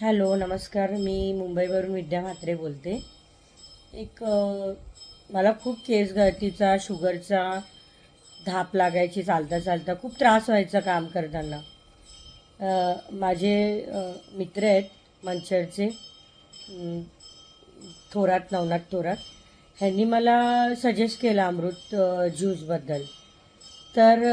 Hello नमस्कार. मी मुंबईवरून विद्या म्हात्रे बोलते. मला खूप केस गळतीचा, शुगरचा धाप लागायची, चालता चालता खूप त्रास व्हायचा काम करताना. माझे मित्र आहेत मंचरचे, थोरात, नवनाथ थोरात. ह्यांनी मला सजेस्ट केलं अमृत ज्यूसबद्दल. तर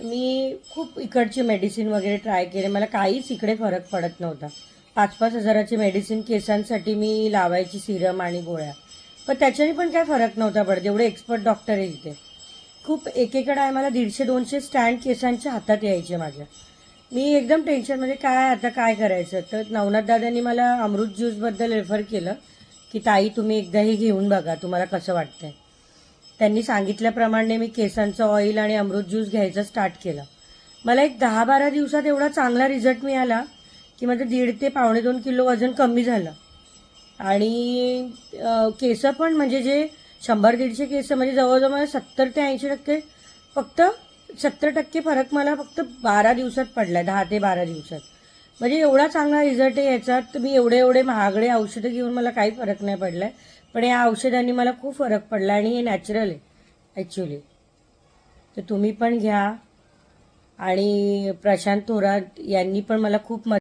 मी खूप इकडचे मेडिसिन वगैरे ट्राय केले, मला काहीच इकडे फरक पडत नव्हता. 5-5 हजाराची मेडिसिन केसांसाठी मी लावायची, सिरम आणि गोळ्या, पण त्याच्याने पण काय फरक नव्हता पडत. एवढे एक्सपर्ट डॉक्टर आहे इथे. खूप एकेकडे आहे, मला 150-200 स्टँड केसांच्या हातात यायचे माझ्या. मी एकदम टेन्शनमध्ये, काय आता काय करायचं. तर नवनाथ दादांनी मला अमृत ज्यूसबद्दल रेफर केलं की ताई तुम्ही एकदा हे घेऊन बघा, तुम्हाला कसं वाटतंय. त्यांनी सांगितल्याप्रमाणे मी केसांचं ऑइल आणि अमृत ज्यूस घ्यायचं स्टार्ट केलं. मला एक 10-12 दिवसात एवढा चांगला रिझल्ट मिळाला की माझं 1.5 ते 2.25 किलो वजन कमी झालं. आणि केसं पण म्हणजे जे 100-150 केस म्हणजे जवळजवळ 70 ते 80% फक्त 70% फरक मला फक्त 12 दिवसात पडला, 10 ते 12 दिवसात. म्हणजे एवढा चांगला रिझल्ट आहे याचा. तर मी एवढे महागडे औषधं घेऊन मला काही फरक नाही पडला आहे, पण या औषधांनी मला खूप फरक पडला आणि हे नॅचरल आहे ॲक्च्युली. तर तुम्ही पण घ्या. आणि प्रशांत थोरात यांनी पण मला खूप मदत